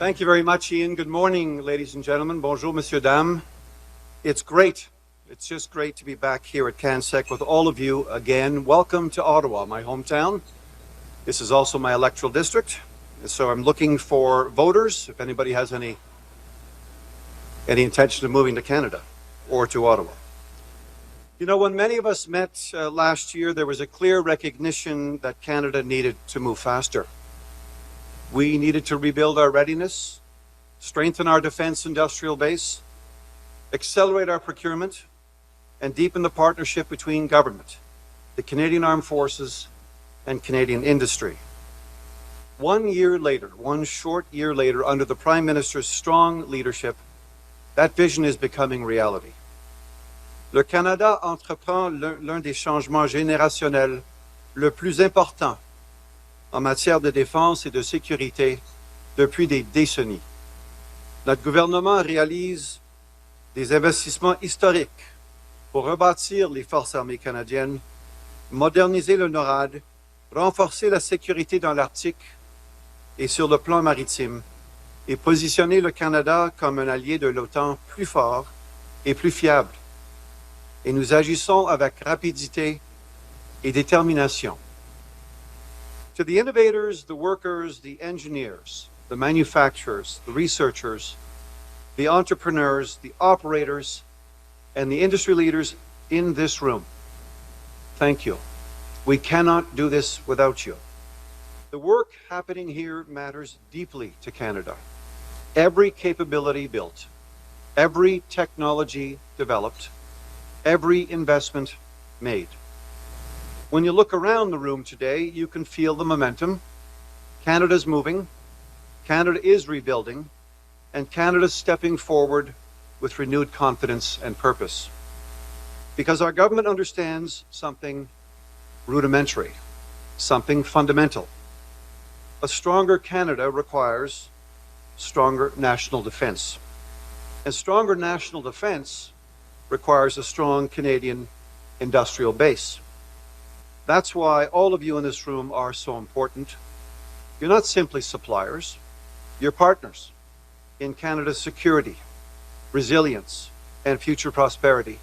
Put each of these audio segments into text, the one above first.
Thank you very much, Ian. Good morning, ladies and gentlemen. Bonjour, monsieur, dame. It's great. It's just great to be back here at CANSEC with all of you again. Welcome to Ottawa, my hometown. This is also my electoral district. So I'm looking for voters, if anybody has any intention of moving to Canada or to Ottawa. You know, when many of us met last year, there was a clear recognition that Canada needed to move faster. We needed to rebuild our readiness, strengthen our defense industrial base, accelerate our procurement, and deepen the partnership between government, the Canadian Armed Forces, and Canadian industry. 1 year later, one short year later, under the Prime Minister's strong leadership, that vision is becoming reality. Le Canada entreprend l'un des changements générationnels le plus important en matière de défense et de sécurité depuis des décennies. Notre gouvernement réalise des investissements historiques pour rebâtir les forces armées canadiennes, moderniser le NORAD, renforcer la sécurité dans l'Arctique et sur le plan maritime, et positionner le Canada comme un allié de l'OTAN plus fort et plus fiable. Et nous agissons avec rapidité et détermination. To the innovators, the workers, the engineers, the manufacturers, the researchers, the entrepreneurs, the operators, and the industry leaders in this room, thank you. We cannot do this without you. The work happening here matters deeply to Canada. Every capability built, every technology developed, every investment made. When you look around the room today, you can feel the momentum. Canada's moving, Canada is rebuilding, and Canada's stepping forward with renewed confidence and purpose. Because our government understands something rudimentary, something fundamental. A stronger Canada requires stronger national defense. And stronger national defense requires a strong Canadian industrial base. That's why all of you in this room are so important. You're not simply suppliers, you're partners in Canada's security, resilience, and future prosperity.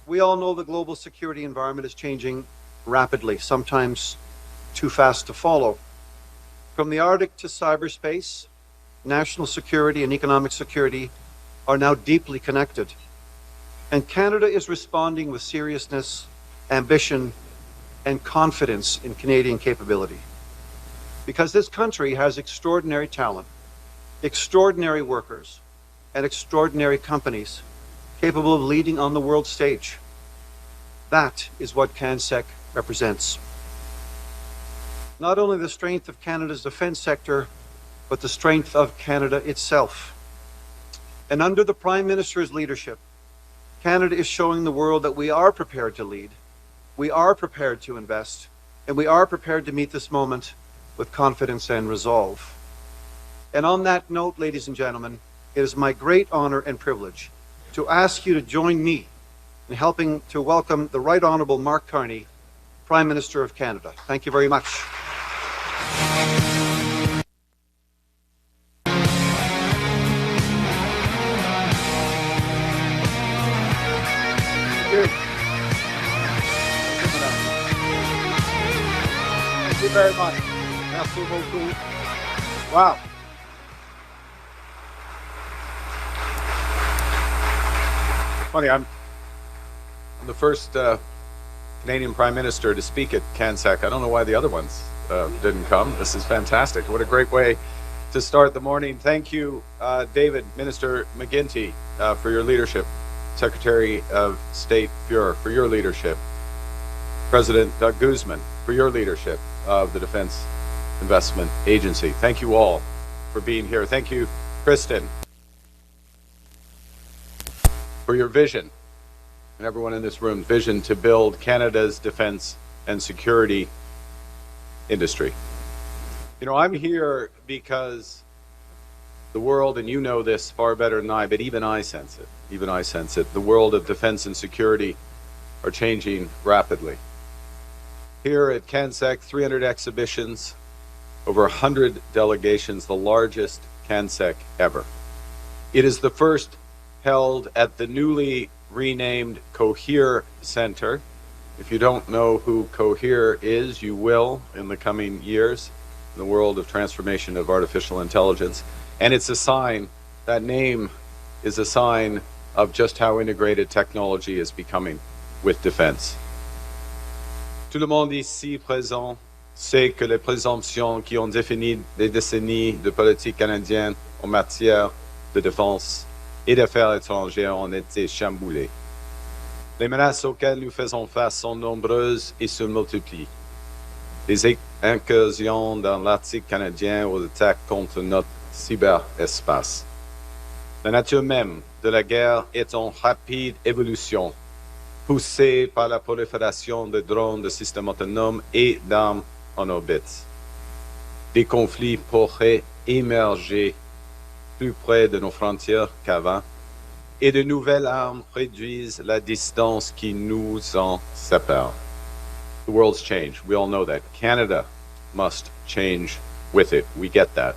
We all know the global security environment is changing rapidly, sometimes too fast to follow. From the Arctic to cyberspace, national security and economic security are now deeply connected. And Canada is responding with seriousness, ambition, and confidence in Canadian capability. Because this country has extraordinary talent, extraordinary workers, and extraordinary companies capable of leading on the world stage. That is what CANSEC represents. Not only the strength of Canada's defense sector, but the strength of Canada itself. And under the Prime Minister's leadership, Canada is showing the world that we are prepared to lead, we are prepared to invest, and we are prepared to meet this moment with confidence and resolve. And on that note, ladies and gentlemen, it is my great honor and privilege to ask you to join me in helping to welcome the Right Honourable Mark Carney, Prime Minister of Canada. Thank you very much. Thank you very much. Merci beaucoup. Wow. Funny, I'm the first Canadian Prime Minister to speak at CANSEC. I don't know why the other ones didn't come. This is fantastic. What a great way to start the morning. Thank you, David, Minister McGuinty, for your leadership. Secretary of State Fuhr, for your leadership. President Doug Guzman, for your leadership of the Defense Investment Agency. Thank you all for being here. Thank you, Kristen, for your vision, and everyone in this room's vision to build Canada's defense and security industry. You know, I'm here because the world, and you know this far better than I, but even I sense it. Even I sense it. The world of defense and security are changing rapidly. Here at CANSEC, 300 exhibitions, over 100 delegations, the largest CANSEC ever. It is the first held at the newly renamed Cohere Center. If you don't know who Cohere is, you will in the coming years in the world of transformation of artificial intelligence. And it's a sign, that name is a sign of just how integrated technology is becoming with defense. Tout le monde ici présent sait que les présomptions qui ont défini des décennies de politique canadienne en matière de défense et d'affaires étrangères ont été chamboulées. Les menaces auxquelles nous faisons face sont nombreuses et se multiplient. Les incursions dans l'Arctique canadien aux attaques contre notre cyberespace. La nature même de la guerre est en rapide évolution, poussée par la prolifération de drones, de systèmes autonomes et d'armes en orbite. Des conflits pourraient émerger plus près de nos frontières qu'avant, et de nouvelles armes réduisent la distance qui nous en sépare. The world's changed. We all know that. Canada must change with it. We get that.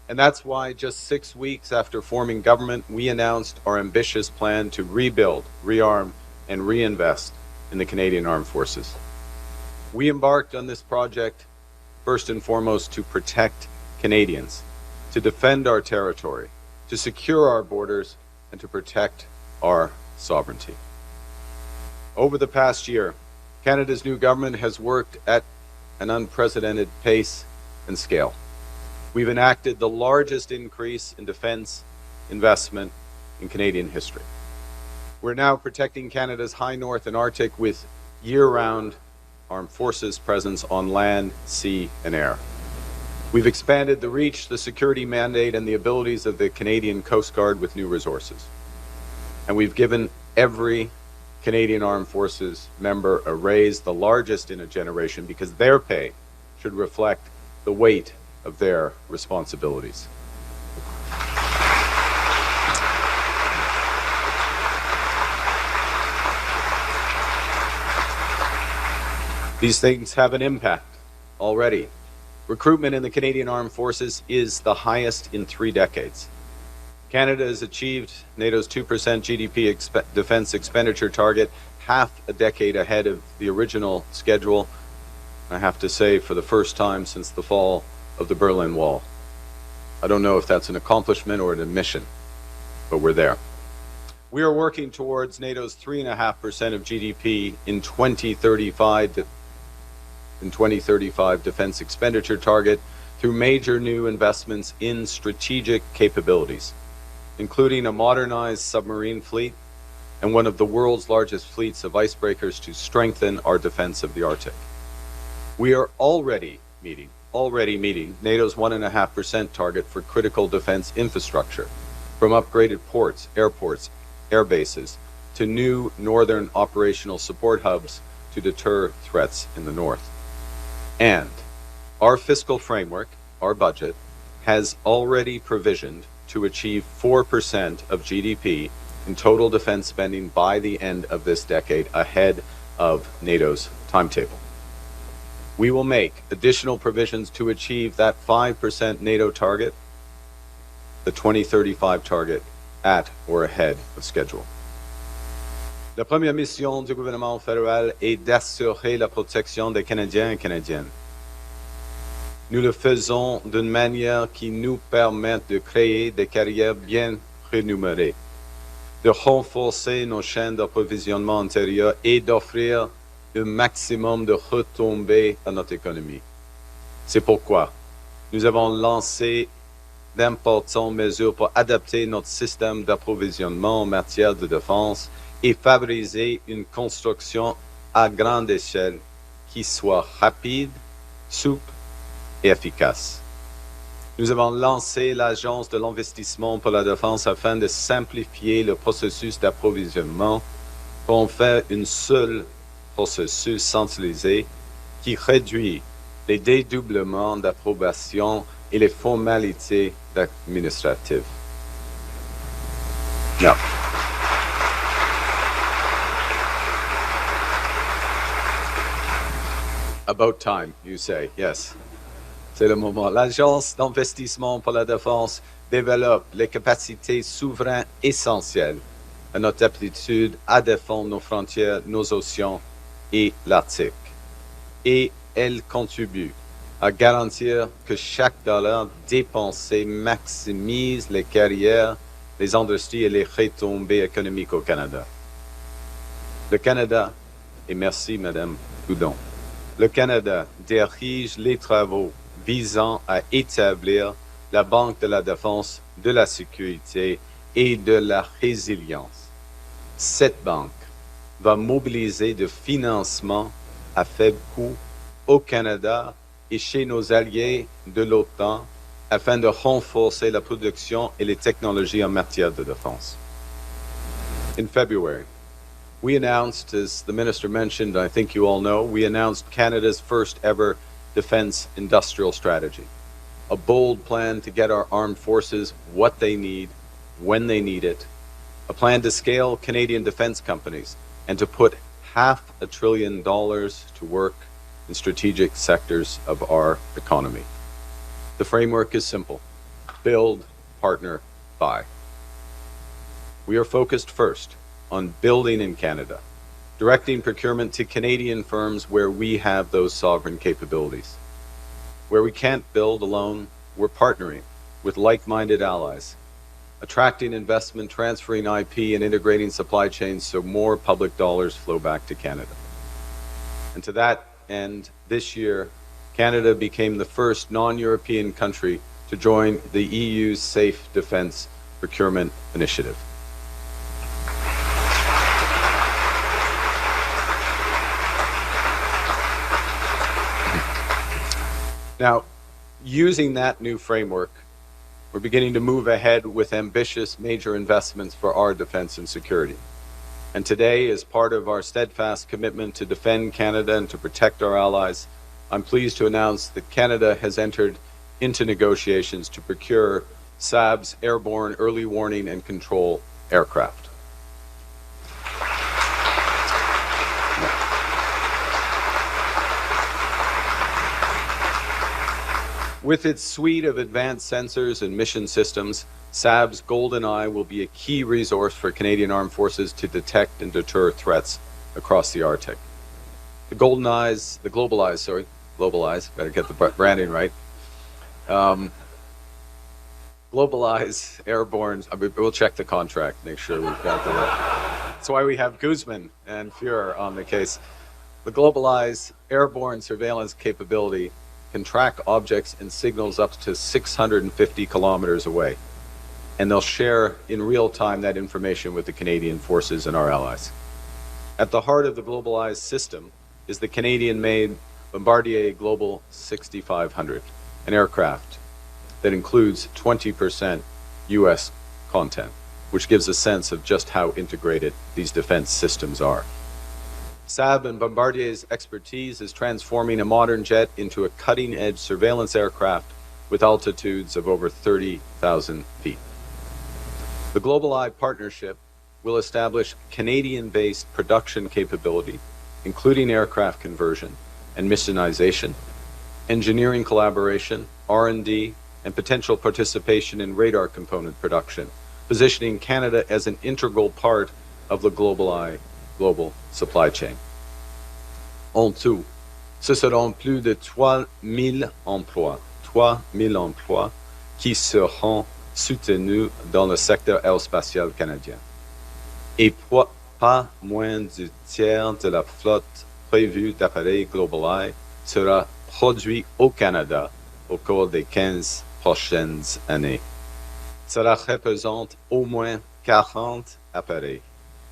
And that's why just 6 weeks after forming government, we announced our ambitious plan to rebuild, rearm, and reinvest in the Canadian Armed Forces. We embarked on this project first and foremost to protect Canadians, to defend our territory, to secure our borders, and to protect our sovereignty. Over the past year, Canada's new government has worked at an unprecedented pace and scale. We've enacted the largest increase in defense investment in Canadian history. We're now protecting Canada's high north and Arctic with year-round armed forces presence on land, sea, and air. We've expanded the reach, the security mandate, and the abilities of the Canadian Coast Guard with new resources. And we've given every Canadian Armed Forces member a raise, the largest in a generation, because their pay should reflect the weight of their responsibilities. These things have an impact already. Recruitment in the Canadian Armed Forces is the highest in 3 decades. Canada has achieved NATO's 2% GDP defense expenditure target half a decade ahead of the original schedule. I have to say, for the first time since the fall of the Berlin Wall. I don't know if that's an accomplishment or an admission, but we're there. We are working towards NATO's 3.5% of GDP in 2035 defense expenditure target through major new investments in strategic capabilities, including a modernized submarine fleet and one of the world's largest fleets of icebreakers to strengthen our defense of the Arctic. We are already meeting NATO's 1.5% target for critical defense infrastructure, from upgraded ports, airports, air bases, to new northern operational support hubs to deter threats in the north. And our fiscal framework, our budget, has already provisioned to achieve 4% of GDP in total defense spending by the end of this decade, ahead of NATO's timetable. We will make additional provisions to achieve that 5% NATO target, the 2035 target, at or ahead of schedule. La première mission du gouvernement fédéral est d'assurer la protection des Canadiens et Canadiennes. Nous le faisons d'une manière qui nous permette de créer des carrières bien rémunérées, de renforcer nos chaînes d'approvisionnement intérieur et d'offrir le maximum de retombées à notre économie. C'est pourquoi nous avons lancé d'importantes mesures pour adapter notre système d'approvisionnement en matière de défense et favoriser une construction à grande échelle qui soit rapide, souple et efficace. Nous avons lancé l'Agence de l'investissement pour la défense afin de simplifier le processus d'approvisionnement pour en faire un seul processus centralisé qui réduit les dédoublements d'approbation et les formalités administratives. Now, about time, you say, yes. C'est le moment. L'Agence d'investissement pour la défense développe les capacités souveraines essentielles à notre aptitude à défendre nos frontières, nos océans et l'Arctique. Et elle contribue à garantir que chaque dollar dépensé maximise les carrières, les industries et les retombées économiques au Canada. Le Canada, et merci Madame Goudon, le Canada dirige les travaux visant à établir la Banque de la Défense, de la Sécurité et de la Résilience. Cette banque va mobiliser de financement à faible coût au Canada et chez nos alliés de l'OTAN afin de renforcer la production et les technologies en matière de défense. In February, we announced, as the Minister mentioned, I think you all know, we announced Canada's first ever defense industrial strategy, a bold plan to get our armed forces what they need, when they need it, a plan to scale Canadian defense companies and to put $500 billion to work in strategic sectors of our economy. The framework is simple: build, partner, buy. We are focused first on building in Canada, directing procurement to Canadian firms where we have those sovereign capabilities. Where we can't build alone, we're partnering with like-minded allies, attracting investment, transferring IP, and integrating supply chains so more public dollars flow back to Canada. And to that end, this year, Canada became the first non-European country to join the EU's Safe Defence Procurement Initiative. Now, using that new framework, we're beginning to move ahead with ambitious major investments for our defense and security. And today, as part of our steadfast commitment to defend Canada and to protect our allies, I'm pleased to announce that Canada has entered into negotiations to procure Saab's airborne early warning and control aircraft. With its suite of advanced sensors and mission systems, Saab's GlobalEye will be a key resource for Canadian Armed Forces to detect and deter threats across the Arctic. The GlobalEyes, better get the branding right. GlobalEye's airborne, we'll check the contract, make sure we've got the right. That's why we have Guzman and Fuhrer on the case. The GlobalEye's airborne surveillance capability can track objects and signals up to 650 kilometers away. And they'll share in real time that information with the Canadian forces and our allies. At the heart of the GlobalEye system is the Canadian-made Bombardier Global 6500, an aircraft that includes 20% US content, which gives a sense of just how integrated these defense systems are. Saab and Bombardier's expertise is transforming a modern jet into a cutting-edge surveillance aircraft with altitudes of over 30,000 feet. The GlobalEye partnership will establish Canadian-based production capability, including aircraft conversion and missionization, engineering collaboration, R&D, and potential participation in radar component production, positioning Canada as an integral part of the GlobalEye global supply chain. En tout, ce seront plus de 3000 emplois qui seront soutenus dans le secteur aérospatial canadien. Et pas moins du tiers de la flotte prévue d'appareils GlobalEye sera produit au Canada au cours des 15 prochaines années. Cela représente au moins 40 appareils,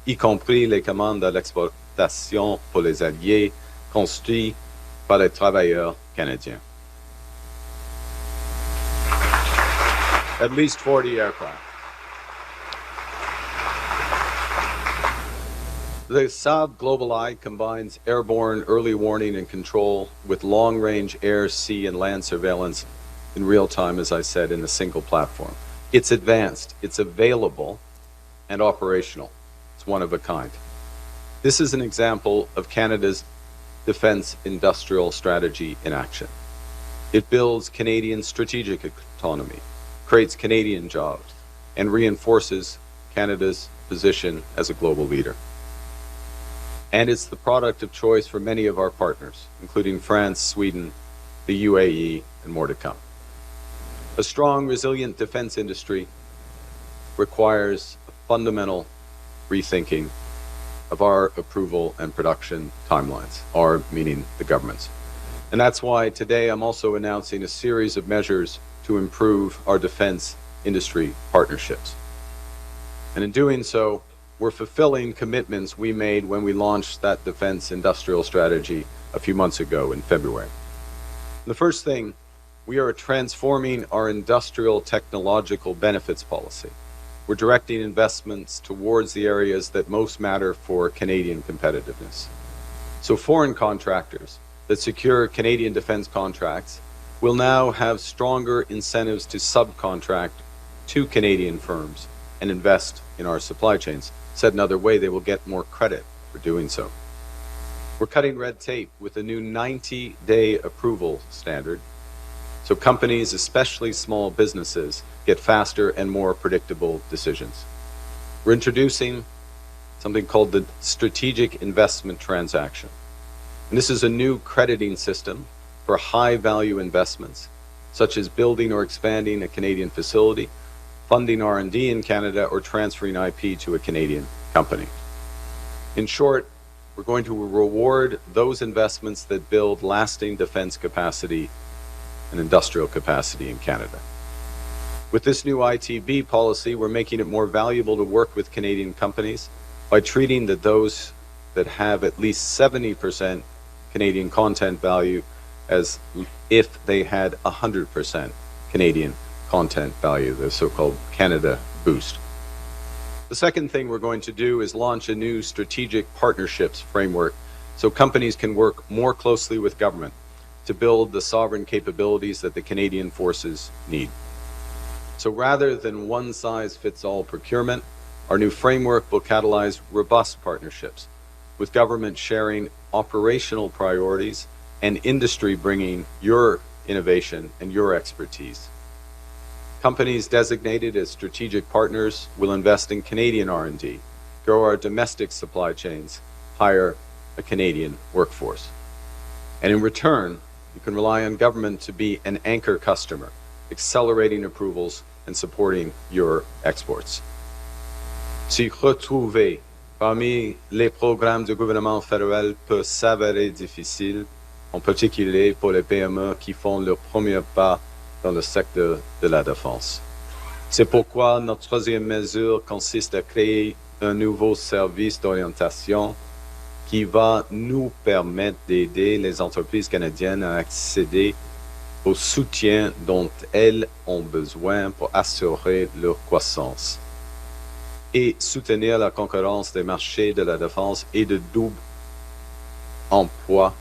y compris les commandes à l'exportation pour les alliés construits par les travailleurs canadiens. At least 40 aircraft. The Saab GlobalEye combines airborne early warning and control with long-range air, sea, and land surveillance in real time, as I said, in a single platform. It's advanced, it's available, and operational. It's one of a kind. This is an example of Canada's defense industrial strategy in action. It builds Canadian strategic autonomy, creates Canadian jobs, and reinforces Canada's position as a global leader. And it's the product of choice for many of our partners, including France, Sweden, the UAE, and more to come. A strong, resilient defense industry requires a fundamental rethinking of our approval and production timelines, our meaning the government's. And that's why today I'm also announcing a series of measures to improve our defense industry partnerships. And in doing so, we're fulfilling commitments we made when we launched that defense industrial strategy a few months ago in February. The first thing, we are transforming our industrial technological benefits policy. We're directing investments towards the areas that most matter for Canadian competitiveness. So foreign contractors that secure Canadian defense contracts will now have stronger incentives to subcontract to Canadian firms and invest in our supply chains. Said another way, they will get more credit for doing so. We're cutting red tape with a new 90-day approval standard, so companies, especially small businesses, get faster and more predictable decisions. We're introducing something called the Strategic Investment Transaction. And this is a new crediting system for high-value investments, such as building or expanding a Canadian facility, funding R&D in Canada, or transferring IP to a Canadian company. In short, we're going to reward those investments that build lasting defense capacity and industrial capacity in Canada. With this new ITB policy, we're making it more valuable to work with Canadian companies by treating those that have at least 70% Canadian content value as if they had 100% Canadian content value, the so-called Canada Boost. The second thing we're going to do is launch a new strategic partnerships framework so companies can work more closely with government to build the sovereign capabilities that the Canadian forces need. So rather than one-size-fits-all procurement, our new framework will catalyze robust partnerships, with government sharing operational priorities and industry bringing your innovation and your expertise. Companies designated as strategic partners will invest in Canadian R&D, grow our domestic supply chains, hire a Canadian workforce. And in return, you can rely on government to be an anchor customer, accelerating approvals and supporting your exports. S'y retrouver parmi les programmes du gouvernement fédéral peut s'avérer difficile, en particulier pour les PME qui font leur premier pas dans le secteur de la défense. C'est pourquoi notre troisième mesure consiste à créer un nouveau service d'orientation qui va nous permettre d'aider les entreprises canadiennes à accéder au soutien dont elles ont besoin pour assurer leur croissance et soutenir la concurrence des marchés de la défense et de double emploi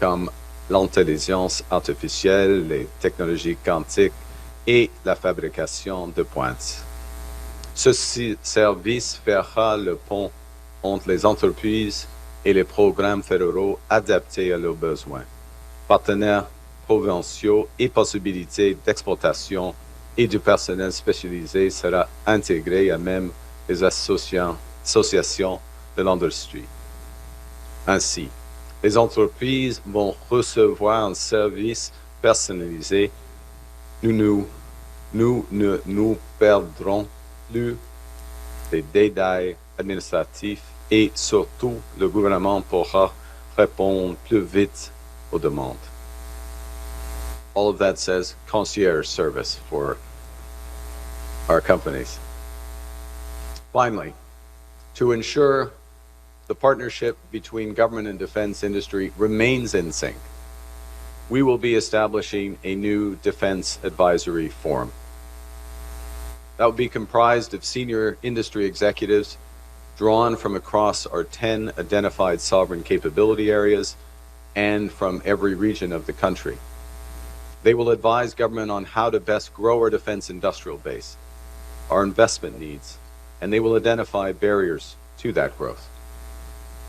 comme l'intelligence artificielle, les technologies quantiques et la fabrication de pointe. Ce service fera le pont entre les entreprises et les programmes fédéraux adaptés à leurs besoins, partenaires provinciaux et possibilités d'exportation et du personnel spécialisé sera intégré à même les associations de l'industrie. Ainsi, les entreprises vont recevoir un service personnalisé. Nous ne nous perdrons plus les détails administratifs et surtout, le gouvernement pourra répondre plus vite aux demandes. All of that says concierge service for our companies. Finally, to ensure the partnership between government and defense industry remains in sync, we will be establishing a new Defense Advisory Forum. That will be comprised of senior industry executives drawn from across our 10 identified sovereign capability areas and from every region of the country. They will advise government on how to best grow our defense industrial base, our investment needs, and they will identify barriers to that growth.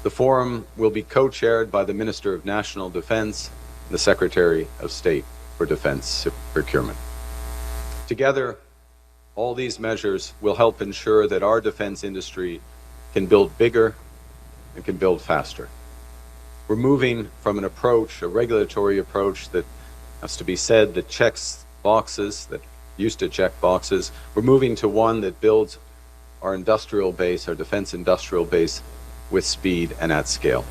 The forum will be co-chaired by the Minister of National Defense and the Secretary of State for defense procurement. Together, all these measures will help ensure that our defense industry can build bigger and can build faster. We're moving from an approach, a regulatory approach that has to be said that checks boxes, that used to check boxes. We're moving to one that builds our industrial base, our defense industrial base, with speed and at scale.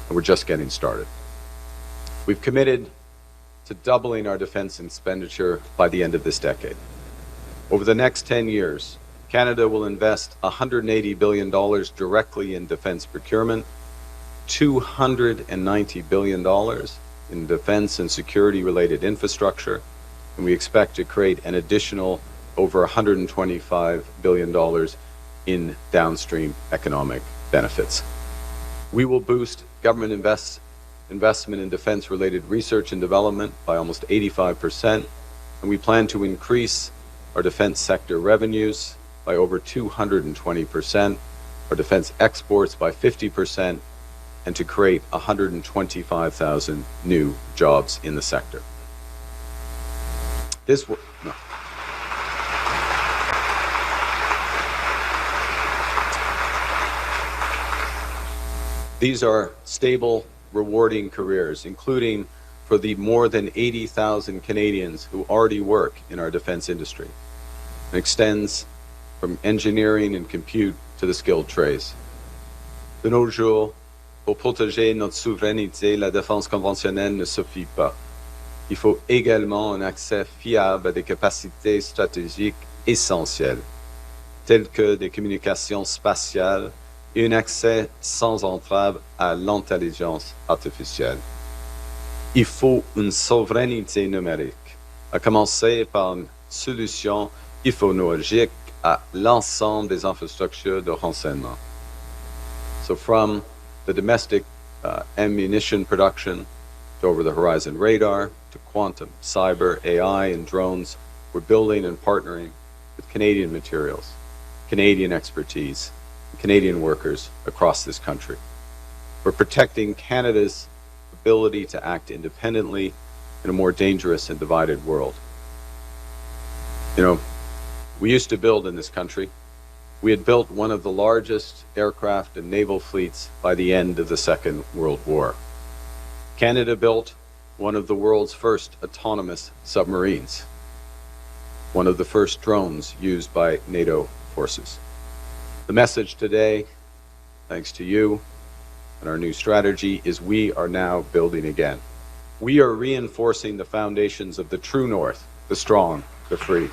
And we're just getting started. We've committed to doubling our defense expenditure by the end of this decade. Over the next 10 years, Canada will invest $180 billion directly in defense procurement, $290 billion in defense and security-related infrastructure, and we expect to create an additional over $125 billion in downstream economic benefits. We will boost government investment in defense-related research and development by almost 85%, and we plan to increase our defense sector revenues by over 220%, our defense exports by 50%, and to create 125,000 new jobs in the sector. These are stable, rewarding careers, including for the more than 80,000 Canadians who already work in our defense industry. It extends from engineering and compute to the skilled trades. De nos jours, pour protéger notre souveraineté, la défense conventionnelle ne suffit pas. Il faut également un accès fiable à des capacités stratégiques essentielles, telles que des communications spatiales et un accès sans entrave à l'intelligence artificielle. Il faut une souveraineté numérique, à commencer par une solution technologique à l'ensemble des infrastructures de renseignement. So from the domestic ammunition production to over-the-horizon radar to quantum, cyber, AI, and drones, we're building and partnering with Canadian materials, Canadian expertise, and Canadian workers across this country. We're protecting Canada's ability to act independently in a more dangerous and divided world. You know, we used to build in this country. We had built one of the largest aircraft and naval fleets by the end of the Second World War. Canada built one of the world's first autonomous submarines, one of the first drones used by NATO forces. The message today, thanks to you and our new strategy, is we are now building again. We are reinforcing the foundations of the true North, the strong, the free.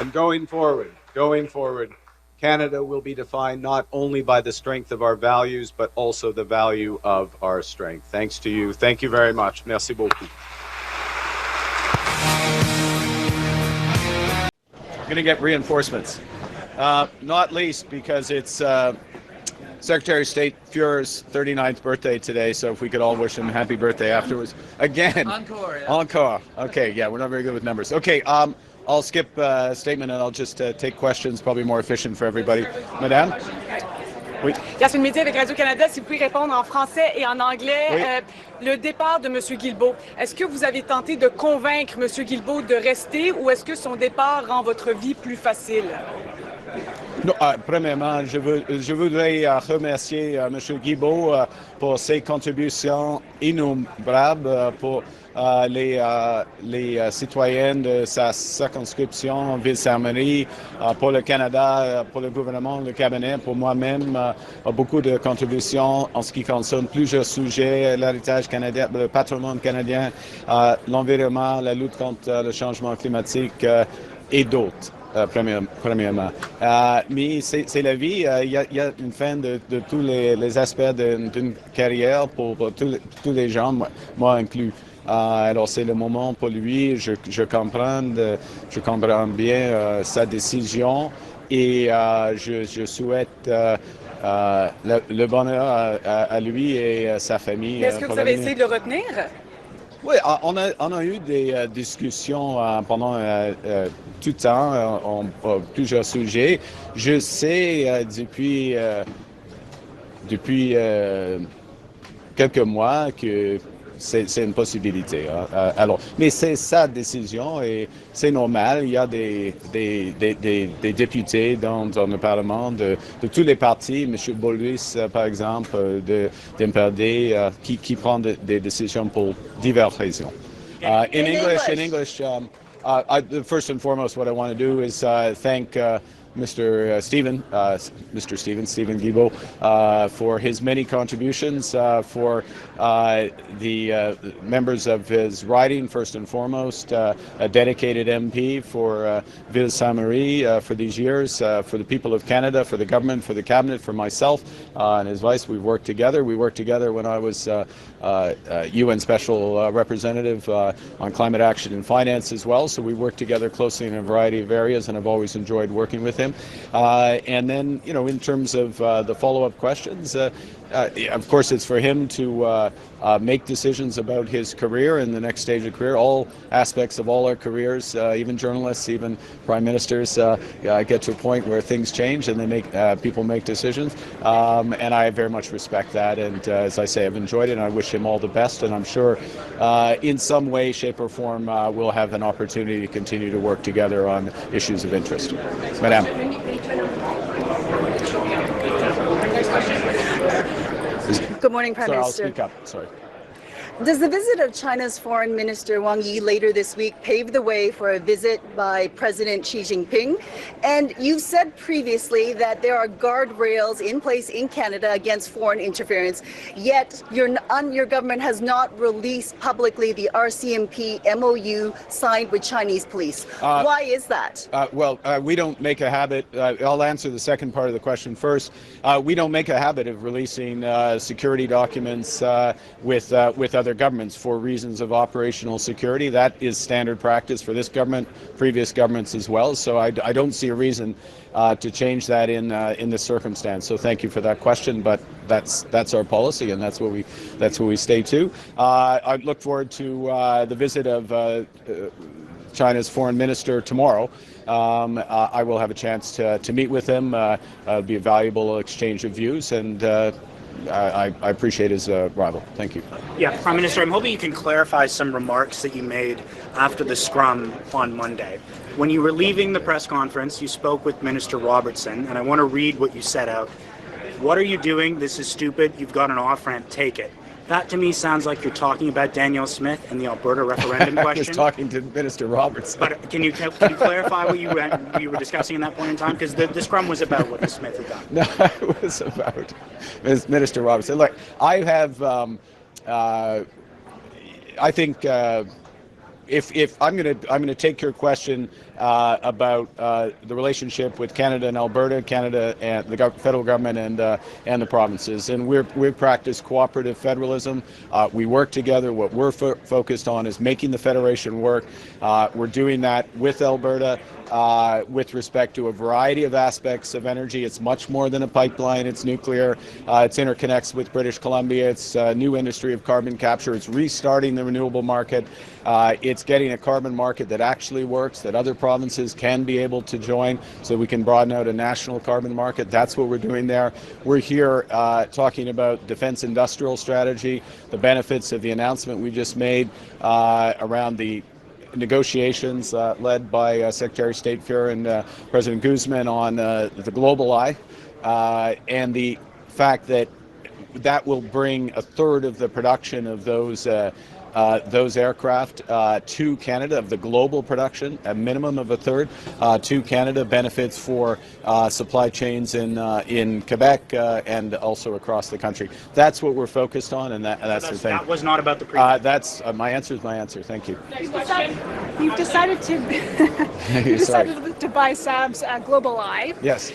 And going forward, Canada will be defined not only by the strength of our values, but also the value of our strength. Thanks to you. Thank you very much. Merci beaucoup. Going to get reinforcements, not least because it's Secretary of State Fuhrer's 39th birthday today, so if we could all wish him happy birthday afterwards. Again. Encore. Yeah. Encore. Okay, yeah, we're not very good with numbers. Okay, I'll skip a statement and I'll just take questions, probably more efficient for everybody. Madame? Oui. Yasmine Média avec Radio-Canada, si vous pouvez répondre en français et en anglais. Oui. Le départ de M. Guilbeault, est-ce que vous avez tenté de convaincre M. Guilbeault de rester ou est-ce que son départ rend votre vie plus facile? Non, premièrement, je voudrais remercier M. Guilbeault pour ses contributions innombrables pour les citoyens de sa circonscription Ville-Sainte-Marie, pour le Canada, pour le gouvernement, le cabinet, pour moi-même, beaucoup de contributions en ce qui concerne plusieurs sujets, l'héritage canadien, le patrimoine canadien, l'environnement, la lutte contre le changement climatique et d'autres. Premièrement. Mais c'est la vie. Il y a une fin de tous les aspects d'une carrière pour tous les gens, moi inclus. Alors c'est le moment pour lui. Je comprends bien sa décision et je souhaite le bonheur à lui et à sa famille. Est-ce que vous avez essayé de le retenir? Oui, on a eu des discussions pendant tout le temps, plusieurs sujets. Je sais depuis depuis quelques mois que c'est une possibilité. Alors, mais c'est sa décision et c'est normal. Il y a des députés dans le Parlement de tous les partis. M. Boulris, par exemple, de MPRD, qui prend des décisions pour diverses raisons. In English, first and foremost, what I want to do is thank Mr. Steven Guilbeault, for his many contributions, for the members of his riding, first and foremost, a dedicated MP for Ville Saint-Marie for these years, for the people of Canada, for the government, for the cabinet, for myself and his vice. We've worked together. We worked together when I was UN Special Representative on climate action and finance as well. So we worked together closely in a variety of areas, and I've always enjoyed working with him. And then, in terms of the follow-up questions, of course, it's for him to make decisions about his career and the next stage of career. All aspects of all our careers, even journalists, even prime ministers, get to a point where things change and people make decisions. And I very much respect that. And as I say, I've enjoyed it, and I wish him all the best. And I'm sure in some way, shape, or form, we'll have an opportunity to continue to work together on issues of interest. Madame. Good morning, Prime Sorry, Minister. I'll speak up. Sorry. Does the visit of China's Foreign Minister Wang Yi later this week pave the way for a visit by President Xi Jinping? And you've said previously that there are guardrails in place in Canada against foreign interference, yet your government has not released publicly the RCMP MOU signed with Chinese police. Why is that? We don't make a habit. I'll answer the second part of the question first. We don't make a habit of releasing security documents with other governments for reasons of operational security. That is standard practice for this government, previous governments as well. So I don't see a reason to change that in this circumstance. So thank you for that question. But that's our policy, and that's what we stay to. I look forward to the visit of China's foreign minister tomorrow. I will have a chance to meet with him. It'll be a valuable exchange of views, and I appreciate his arrival. Thank you. Yeah, Prime Minister, I'm hoping you can clarify some remarks that you made after the scrum on Monday. When you were leaving the press conference, you spoke with Minister Robertson, and I want to read what you set out. What are you doing? This is stupid. You've got an off-ramp. Take it. That to me sounds like you're talking about Danielle Smith and the Alberta referendum question. I was talking to Minister Robertson. But can you clarify what you were discussing in that point in time? Because the scrum was about what the Smith had done. No, it was about Minister Robertson. Look, I have, I think, if I'm going to take your question about the relationship with Canada and Alberta, Canada and the federal government and the provinces, and we practice cooperative federalism. We work together. What we're focused on is making the federation work. We're doing that with Alberta. With respect to a variety of aspects of energy. It's much more than a pipeline. It's nuclear. It's interconnects with British Columbia. It's a new industry of carbon capture. It's restarting the renewable market. It's getting a carbon market that actually works, that other provinces can be able to join so we can broaden out a national carbon market. That's what we're doing there. We're here talking about defense industrial strategy, the benefits of the announcement we just made around the negotiations led by Secretary of State Fuhrer and President Guzman on the GlobalEye, and the fact that will bring a third of the production of those aircraft to Canada, of the global production, a minimum of a third to Canada, benefits for supply chains in Quebec and also across the country. That's what we're focused on, and that's the thing. That was not about the previous. That's my answer is my answer. Thank you. You've decided to buy Saab's GlobalEye. Yes.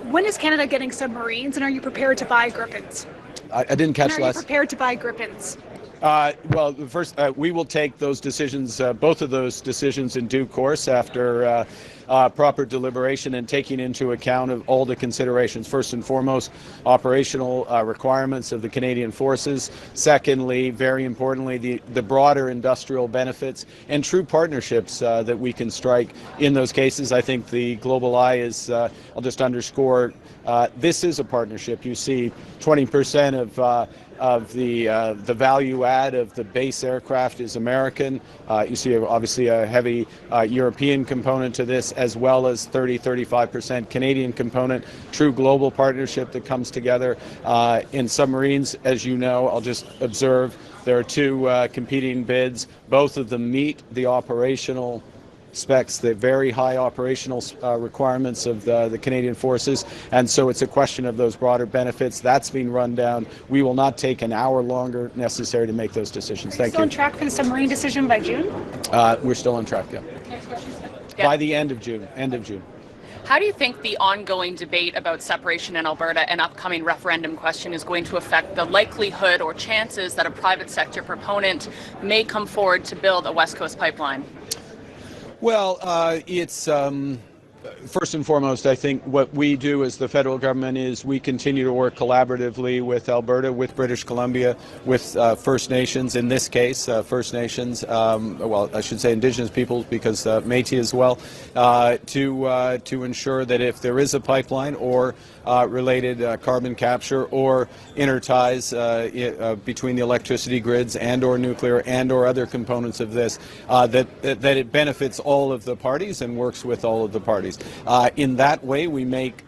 When is Canada getting submarines, and are you prepared to buy Gripens? I didn't catch When are you prepared to buy Gripens? Well, first, we will take those decisions, both of those decisions, in due course after proper deliberation and taking into account of all the considerations. First and foremost, operational requirements of the Canadian forces. Secondly, very importantly, the broader industrial benefits and true partnerships that we can strike in those cases. I think the GlobalEye is, I'll just underscore, this is a partnership. You see 20% of the value add of the base aircraft is American. You see obviously a heavy European component to this, as well as 35% Canadian component. True global partnership that comes together. In submarines, as you know, I'll just observe, there are two competing bids. Both of them meet the operational specs, the very high operational requirements of the Canadian forces, and so it's a question of those broader benefits. That's being run down. We will not take an hour longer necessary to make those decisions. Thank you. Still on track for the submarine decision by June? We're still on track, yeah. Next question. By the end of June. How do you think the ongoing debate about separation in Alberta and upcoming referendum question is going to affect the likelihood or chances that a private sector proponent may come forward to build a West Coast pipeline? Well, it's first and foremost, I think what we do as the federal government is we continue to work collaboratively with Alberta, with British Columbia, with First Nations, in this case, First Nations, well, I should say Indigenous peoples, because Métis as well, to ensure that if there is a pipeline or related carbon capture or interties between the electricity grids and or nuclear and or other components of this, that it benefits all of the parties and works with all of the parties. In that way, we make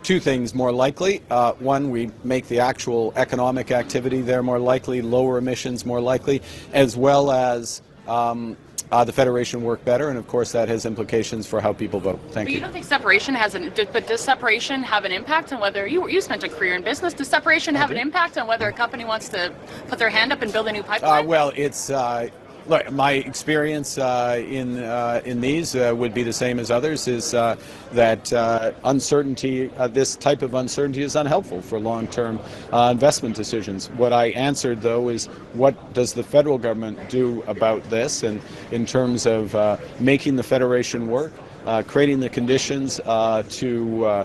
two things more likely. One, we make the actual economic activity there more likely, lower emissions more likely, as well as the Federation work better, and of course that has implications for how people vote. Thank you. You don't think separation has but does separation have an impact on whether, you spent a career in business, does separation have an impact on whether a company wants to put their hand up and build a new pipeline? Well, it's look, my experience in these would be the same as others, is that uncertainty, this type of uncertainty is unhelpful for long-term investment decisions. What I answered, though, is what does the federal government do about this, and in terms of making the Federation work, creating the conditions to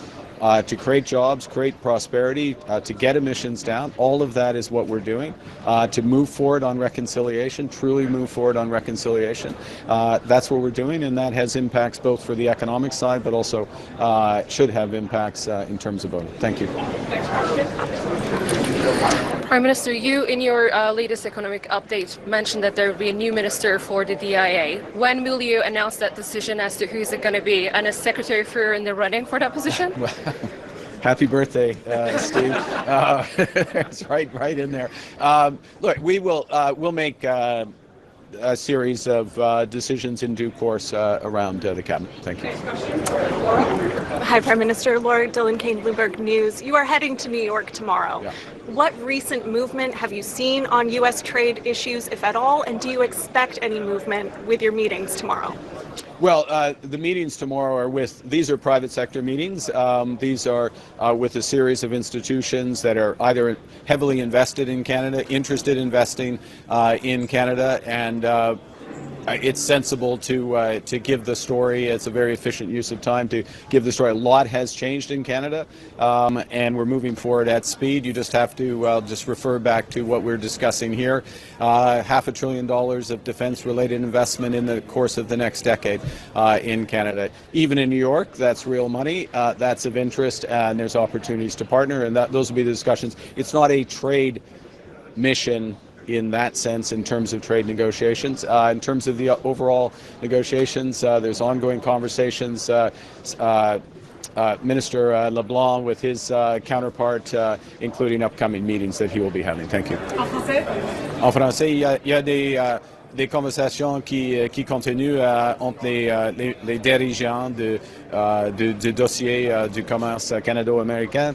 create jobs, create prosperity, to get emissions down. All of that is what we're doing to move forward on reconciliation, truly move forward on reconciliation. That's what we're doing, and that has impacts both for the economic side, but also should have impacts in terms of voting. Thank you. Prime Minister, you in your latest economic update mentioned that there will be a new minister for the DIA. When will you announce that decision as to who's it going to be, and is Secretary Freer in the running for that position? Happy birthday, Steve. It's right in there. Look, we'll make a series of decisions in due course around the cabinet. Thank you. Hi, Prime Minister. Laura Dillon Kane, Bloomberg News. You are heading to New York tomorrow. Yeah. What recent movement have you seen on U.S. trade issues, if at all, and do you expect any movement with your meetings tomorrow? Well, the meetings tomorrow these are private sector meetings. These are with a series of institutions that are either heavily invested in Canada, interested in investing in Canada, and it's sensible to give the story. It's a very efficient use of time to give the story. A lot has changed in Canada, and we're moving forward at speed. You just have to just refer back to what we're discussing here. $500 billion of defense-related investment in the course of the next decade in Canada. Even in New York, that's real money. That's of interest, and there's opportunities to partner, and those will be the discussions. It's not a trade mission in that sense, in terms of trade negotiations. In terms of the overall negotiations, there's ongoing conversations. Minister LeBlanc with his counterpart, including upcoming meetings that he will be having. Thank you. En français, il y a des conversations qui continuent entre les dirigeants du dossier du commerce canado-américain,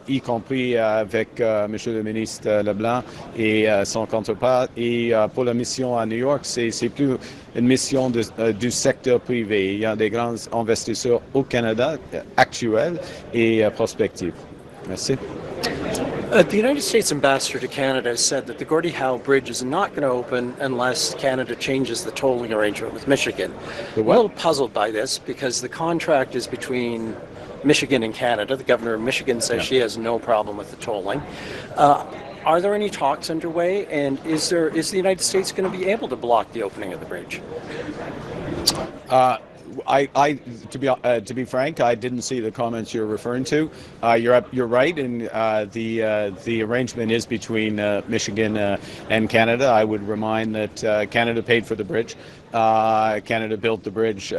y compris avec Monsieur le ministre Leblanc et son counterpart. Et pour la mission à New York, c'est plus une mission du secteur privé. Il y a des grands investisseurs au Canada actuels et prospectifs. Merci. The United States ambassador to Canada has said that the Gordie Howe Bridge is not going to open unless Canada changes the tolling arrangement with Michigan. I'm a little puzzled by this because the contract is between Michigan and Canada. The governor of Michigan says she has no problem with the tolling. Are there any talks underway, and is the United States going to be able to block the opening of the bridge? To be frank, I didn't see the comments you're referring to. You're right, and the arrangement is between Michigan and Canada. I would remind that Canada paid for the bridge. Canada built the bridge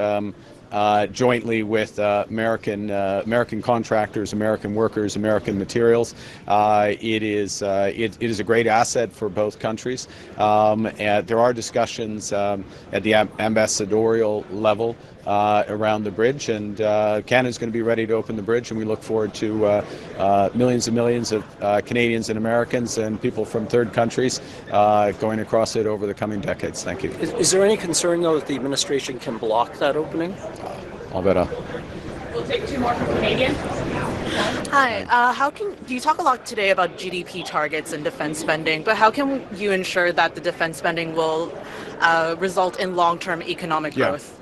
jointly with American contractors, American workers, American materials. It is a great asset for both countries. There are discussions at the ambassadorial level around the bridge, and Canada's going to be ready to open the bridge, and we look forward to millions and millions of Canadians and Americans and people from third countries going across it over the coming decades. Thank you. Is there any concern, though, that the administration can block that opening? I'll bet. We'll take two more from Canadian. Hi. You talk a lot today about GDP targets and defense spending, but how can you ensure that the defense spending will result in long-term economic growth?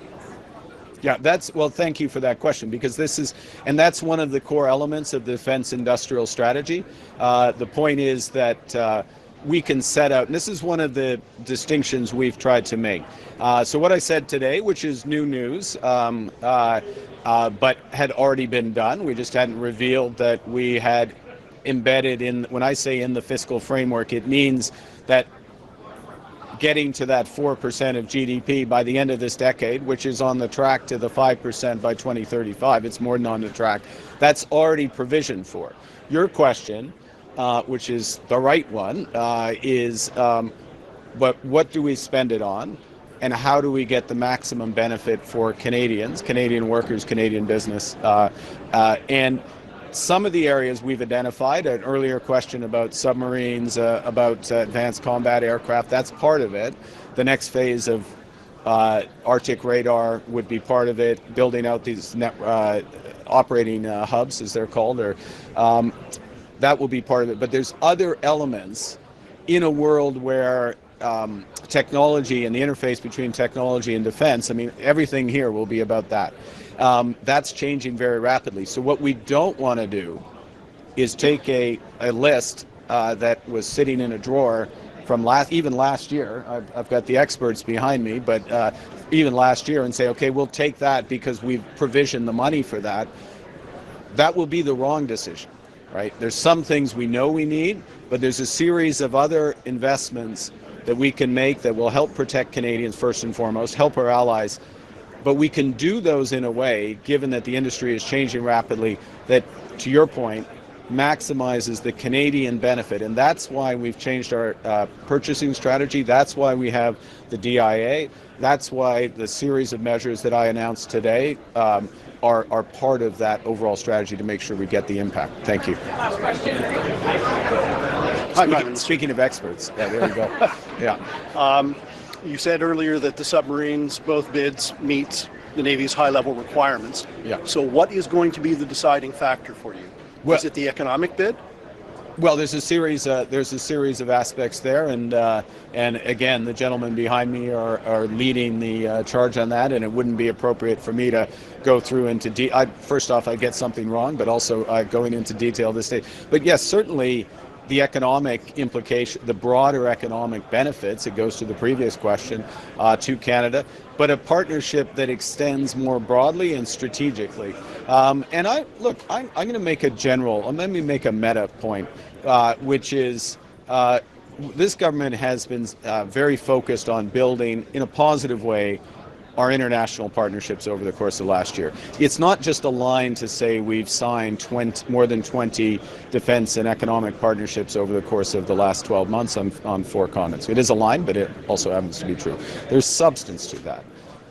Yeah, thank you for that question, because that's one of the core elements of the defense industrial strategy. The point is that we can set out, and this is one of the distinctions we've tried to make. So what I said today, which is new news, but had already been done, we just hadn't revealed that we had embedded in, when I say in the fiscal framework, it means that getting to that 4% of GDP by the end of this decade, which is on the track to the 5% by 2035. It's more than on the track. That's already provisioned for. Your question, which is the right one, is but what do we spend it on, and how do we get the maximum benefit for Canadians, Canadian workers, Canadian business, and some of the areas we've identified, an earlier question about submarines, about advanced combat aircraft, that's part of it. The next phase of Arctic radar would be part of it, building out these operating hubs, as they're called, or that will be part of it. But there's other elements in a world where technology and the interface between technology and defense, I mean, everything here will be about that. That's changing very rapidly. So what we don't want to do is take a list that was sitting in a drawer from even last year. I've got the experts behind me, but even last year, and say, okay, we'll take that because we've provisioned the money for that. That will be the wrong decision, right? There's some things we know we need, but there's a series of other investments that we can make that will help protect Canadians first and foremost, help our allies. But we can do those in a way, given that the industry is changing rapidly, that, to your point, maximizes the Canadian benefit. And that's why we've changed our purchasing strategy. That's why we have the DIA. That's why the series of measures that I announced today are part of that overall strategy to make sure we get the impact. Thank you. Last question. Speaking of experts, yeah, there you go. Yeah. You said earlier that the submarines, both bids, meet the Navy's high-level requirements. Yeah. So what is going to be the deciding factor for you? Is it the economic bid? Well, there's a series of aspects there, and again, the gentlemen behind me are leading the charge on that, and it wouldn't be appropriate for me to go through into first off, I get something wrong, but also going into detail this day. But yes, certainly the economic implication, the broader economic benefits, it goes to the previous question, to Canada, but a partnership that extends more broadly and strategically. And I'm going to make let me make a meta point, which is this government has been very focused on building, in a positive way, our international partnerships over the course of last year. It's not just a line to say we've signed more than 20 defense and economic partnerships over the course of the last 12 months on 4 continents. It is a line, but it also happens to be true. There's substance to that.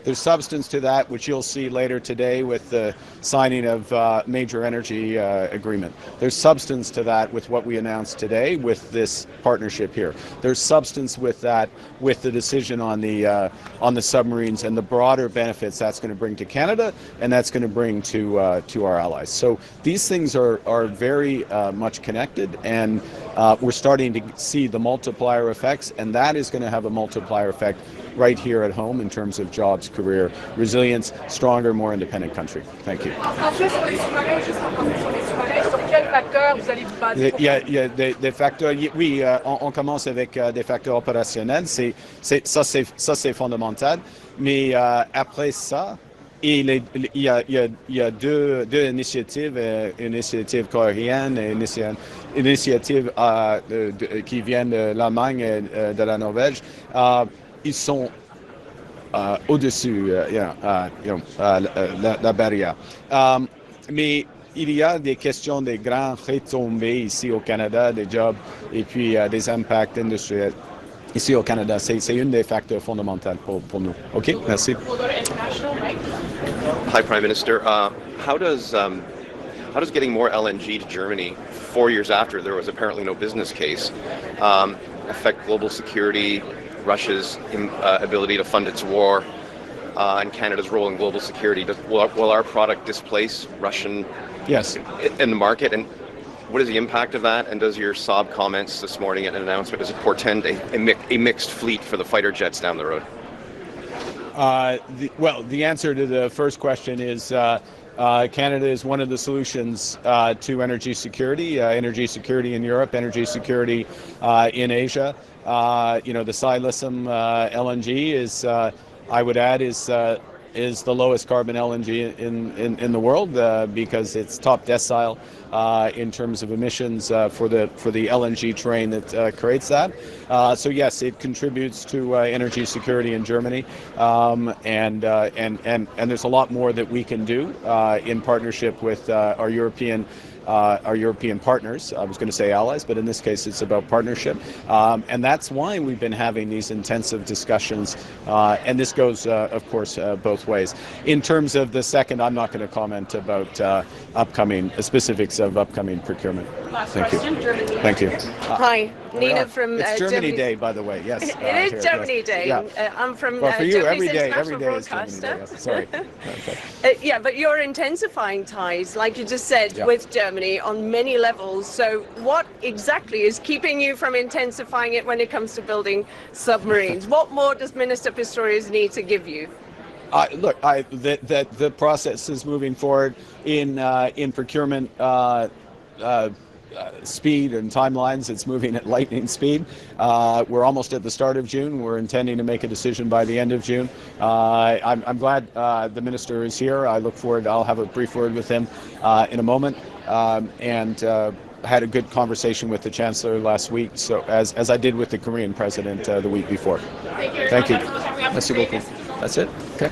there's substance to that, which you'll see later today with the signing of major energy agreement. There's substance to that with what we announced today with this partnership here. There's substance with that with the decision on the submarines and the broader benefits that's going to bring to Canada and that's going to bring to our allies. So these things are very much connected, and we're starting to see the multiplier effects, and that is going to have a multiplier effect right here at home in terms of jobs, career, resilience, stronger, more independent country. Thank you. Il y a des facteurs, oui, on commence avec des facteurs opérationnels, ça c'est fondamental, mais après ça, il y a deux initiatives, une initiative coréenne et une initiative qui viennent de l'Allemagne et de la Norvège. Ils sont au-dessus la barrière. Mais il y a des questions des grands retombées ici au Canada, des jobs et puis des impacts industriels ici au Canada. C'est une des facteurs fondamentaux pour nous. OK, merci. Hi, Prime Minister. How does getting more LNG to Germany 4 years after there was apparently no business case affect global security, Russia's ability to fund its war, and Canada's role in global security? Will our product displace Russian in the market? And what is the impact of that? And does your Saab comments this morning and an announcement, does it portend a mixed fleet for the fighter jets down the road? The answer to the first question is Canada is one of the solutions to energy security in Europe, energy security in Asia. The Silesium LNG is, I would add, is the lowest carbon LNG in the world because it's top decile in terms of emissions for the LNG train that creates that. So yes, it contributes to energy security in Germany, and there's a lot more that we can do in partnership with our European partners. I was going to say allies, but in this case it's about partnership. And that's why we've been having these intensive discussions. And this goes, of course, both ways. In terms of the second, I'm not going to comment about upcoming specifics of upcoming procurement. Thank you. Thank you. Hi, Nina from It's Germany Day, by the way. Yes. It is Germany Day. Yeah. I'm from for you, Germany's every day is broadcaster. Germany Day. Yes. Sorry. Okay. Yeah, but you're intensifying ties, like you just said, with Germany on many levels. So what exactly is keeping you from intensifying it when it comes to building submarines? What more does Minister Pistorius need to give you? Look, the process is moving forward in procurement speed and timelines. It's moving at lightning speed. We're almost at the start of June. We're intending to make a decision by the end of June. I'm glad the minister is here. I look forward. I'll have a brief word with him in a moment. And had a good conversation with the Chancellor last week, so as I did with the Korean President the week before. Thank you. Merci beaucoup. That's it? Okay.